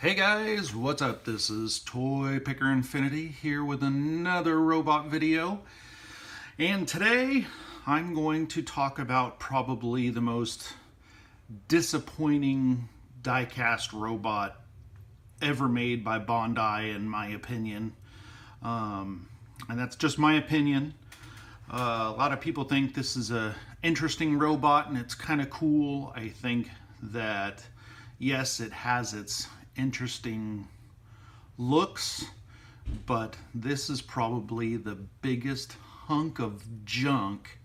Hey guys, what's up? This is Toy Picker Infinity here with another robot video. And today I'm going to talk about probably the most disappointing diecast robot ever made by Bandai, in my opinion. And that's just my opinion. A lot of people think this is a interesting robot and it's kind of cool. I think that yes, it has its interesting looks, but this is probably the biggest hunk of junk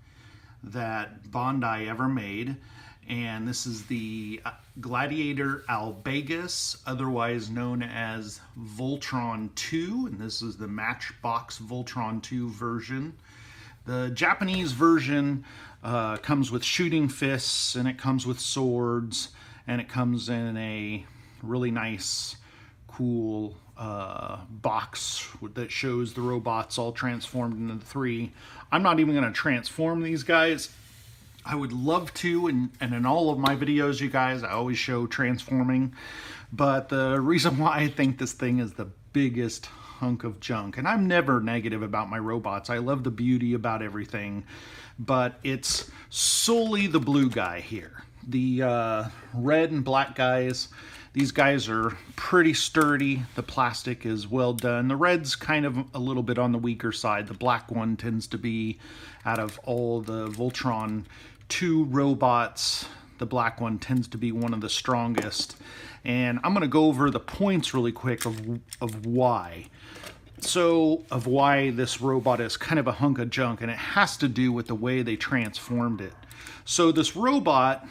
that Bandai ever made. And this is the Gladiator Albegas, otherwise known as Voltron II, and this is the Matchbox Voltron II version. The Japanese version comes with shooting fists, and it comes with swords, and it comes in a really nice, cool box that shows the robots all transformed into the three. I'm not even going to transform these guys. I would love to, and in all of my videos, you guys, I always show transforming. But the reason why I think this thing is the biggest hunk of junk, and I'm never negative about my robots. I love the beauty about everything, but it's solely the blue guy here. The red and black guys, these guys are pretty sturdy. The plastic is well done. The red's kind of a little bit on the weaker side. The black one tends to be, out of all the Voltron 2 robots, the black one tends to be one of the strongest. And I'm going to go over the points really quick of why. So, of why this robot is kind of a hunk of junk, and it has to do with the way they transformed it. So this robot,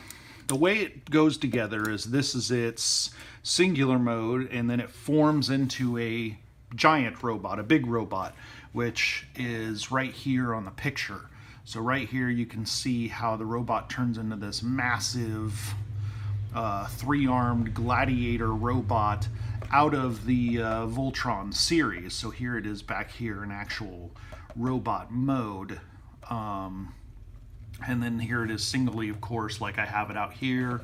the way it goes together is this is its singular mode, and then it forms into a giant robot, a big robot, which is right here on the picture. So right here you can see how the robot turns into this massive three-armed gladiator robot out of the Voltron series. So here it is back here in actual robot mode. And then here it is singly, of course, like I have it out here.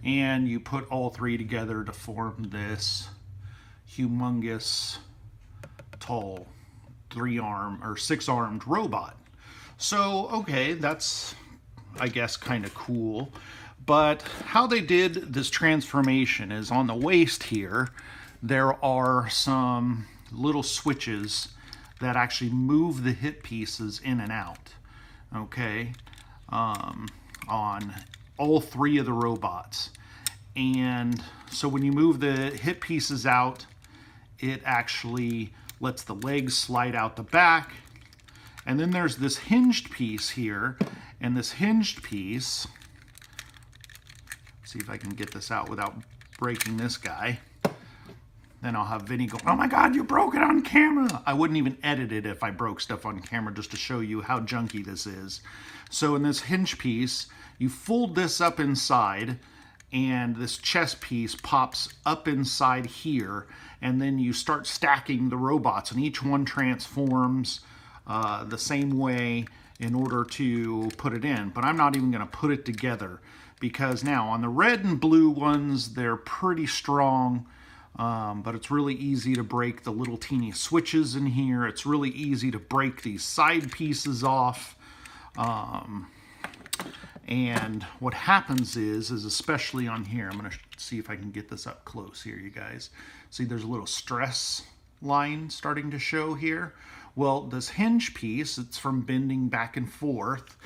And you put all three together to form this humongous, tall, three-armed or six-armed robot. So, okay, that's, I guess, kind of cool. But how they did this transformation is on the waist here, there are some little switches that actually move the hip pieces in and out. Okay. On all three of the robots. And so when you move the hip pieces out, it actually lets the legs slide out the back. And then there's this hinged piece here, and this hinged piece, see if I can get this out without breaking this guy. Then I'll have Vinny go, oh my God, you broke it on camera. I wouldn't even edit it if I broke stuff on camera, just to show you how junky this is. So in this hinge piece, you fold this up inside, and this chest piece pops up inside here, and then you start stacking the robots, and each one transforms the same way in order to put it in. But I'm not even going to put it together, because now on the red and blue ones, they're pretty strong. But it's really easy to break the little teeny switches in here. It's really easy to break these side pieces off. And what happens is especially on here, I'm going to see if I can get this up close here, you guys. See, there's a little stress line starting to show here. Well, this hinge piece, it's from bending back and forth.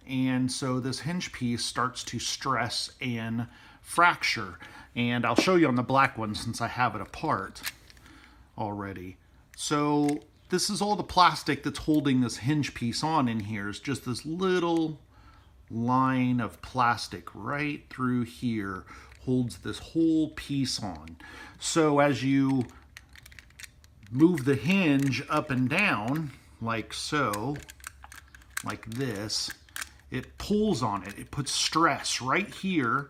And so this hinge piece starts to stress and fracture. And I'll show you on the black one since I have it apart already. So this is all the plastic that's holding this hinge piece on in here. Is just this little line of plastic right through here holds this whole piece on. So as you move the hinge up and down, like so, like this, it pulls on it. It puts stress right here,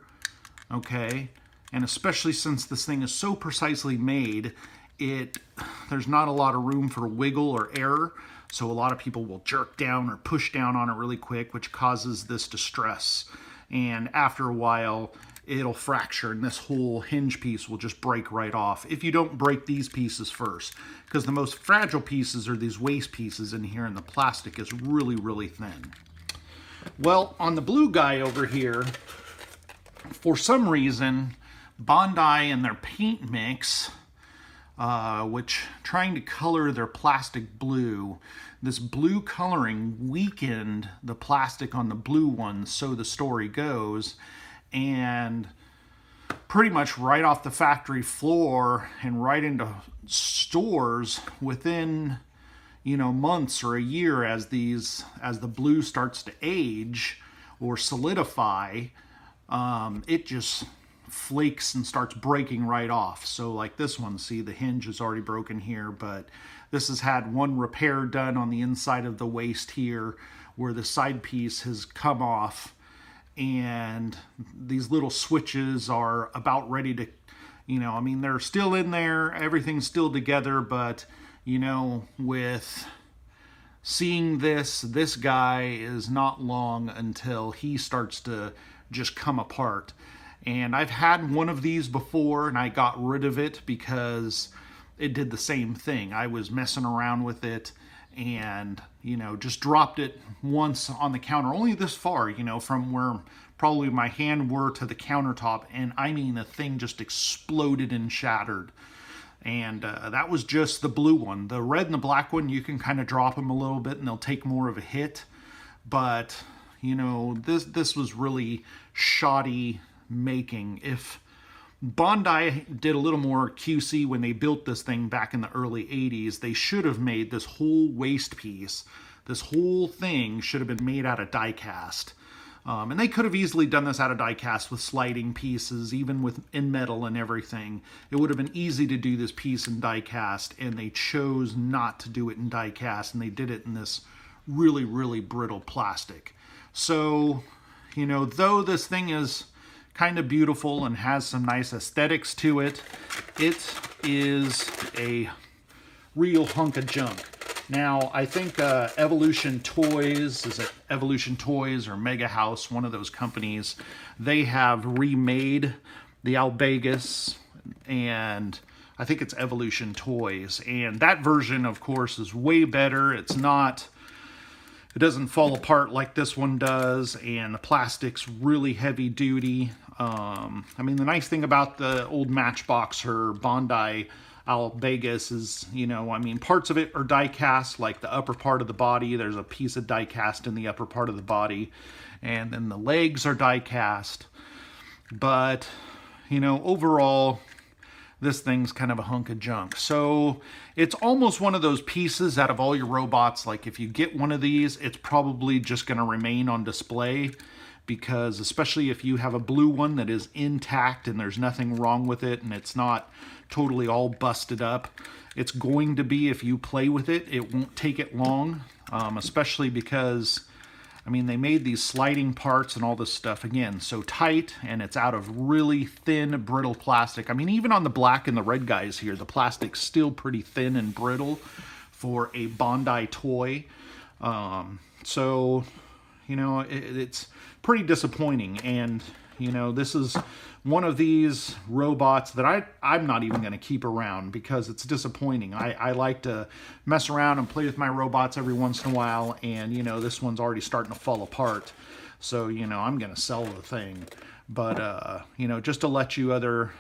okay? And especially since this thing is so precisely made, there's not a lot of room for wiggle or error. So a lot of people will jerk down or push down on it really quick, which causes this distress. And after a while, it'll fracture and this whole hinge piece will just break right off if you don't break these pieces first, because the most fragile pieces are these waste pieces in here, and the plastic is really, really thin. Well, on the blue guy over here, for some reason, Bandai and their paint mix, which trying to color their plastic blue, this blue coloring weakened the plastic on the blue one, so the story goes, and pretty much right off the factory floor and right into stores within, you know, months or a year, as the blue starts to age or solidify, it just flakes and starts breaking right off. So like this one, see, the hinge is already broken here, but this has had one repair done on the inside of the waist here where the side piece has come off, and these little switches are about ready to, you know, I mean, they're still in there, everything's still together, but, you know, with seeing this guy is not long until he starts to just come apart. And I've had one of these before and I got rid of it because it did the same thing. I was messing around with it and, you know, just dropped it once on the counter, only this far, you know, from where probably my hand were to the countertop, and I mean, the thing just exploded and shattered. And that was just the blue one. The red and the black one, you can kind of drop them a little bit and they'll take more of a hit. But, you know, this was really shoddy making. If Bandai did a little more QC when they built this thing back in the early 80s, they should have made this whole waist piece, this whole thing should have been made out of diecast. And they could have easily done this out of diecast with sliding pieces, even in metal and everything. It would have been easy to do this piece in diecast, and they chose not to do it in diecast, and they did it in this really, really brittle plastic. So, you know, though this thing is kind of beautiful and has some nice aesthetics to it, it is a real hunk of junk. Now, I think Evolution Toys, is it Evolution Toys or Mega House, one of those companies, they have remade the Albegas, and I think it's Evolution Toys. And that version, of course, is way better. It doesn't fall apart like this one does, and the plastic's really heavy duty. I mean, the nice thing about the old Matchbox or Bandai Albegas is, you know, I mean, parts of it are die-cast, like the upper part of the body. There's a piece of die-cast in the upper part of the body, and then the legs are die-cast. But, you know, overall, this thing's kind of a hunk of junk. So it's almost one of those pieces out of all your robots, like if you get one of these, it's probably just going to remain on display, because especially if you have a blue one that is intact and there's nothing wrong with it and it's not totally all busted up, it's going to be, if you play with it, it won't take it long, especially because, I mean, they made these sliding parts and all this stuff, again, so tight, and it's out of really thin, brittle plastic. I mean, even on the black and the red guys here, the plastic's still pretty thin and brittle for a Bandai toy. So, you know, it's pretty disappointing. And, you know, this is one of these robots that I'm not even going to keep around because it's disappointing. I like to mess around and play with my robots every once in a while, and, you know, this one's already starting to fall apart. So, you know, I'm going to sell the thing. But, you know, just to let you other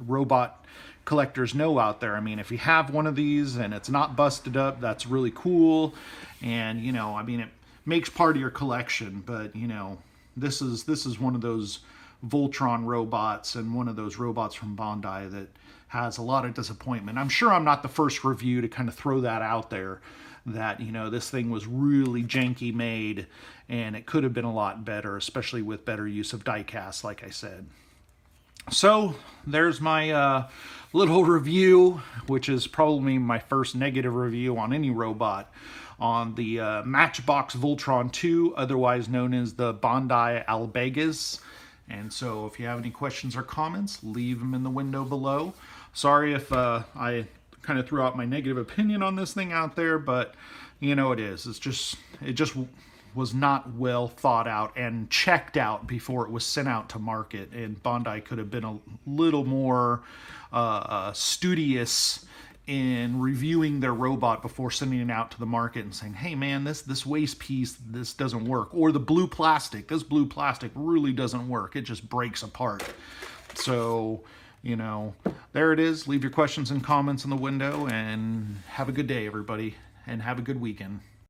robot collectors know out there, I mean, if you have one of these and it's not busted up, that's really cool. And, you know, I mean, it makes part of your collection, but, you know, this is one of those Voltron robots and one of those robots from Bandai that has a lot of disappointment. I'm sure I'm not the first review to kind of throw that out there, that, you know, this thing was really janky made and it could have been a lot better, especially with better use of die-cast, like I said. So there's my little review, which is probably my first negative review on any robot, on the Matchbox Voltron II, otherwise known as the Bandai Albegas. And so if you have any questions or comments, leave them in the window below. Sorry if I kind of threw out my negative opinion on this thing out there, but you know it is. It just was not well thought out and checked out before it was sent out to market. And Bandai could have been a little more studious in reviewing their robot before sending it out to the market and saying, hey man, this waste piece, this doesn't work. Or the blue plastic, this blue plastic really doesn't work. It just breaks apart. So, you know, there it is. Leave your questions and comments in the window, and have a good day, everybody, and have a good weekend.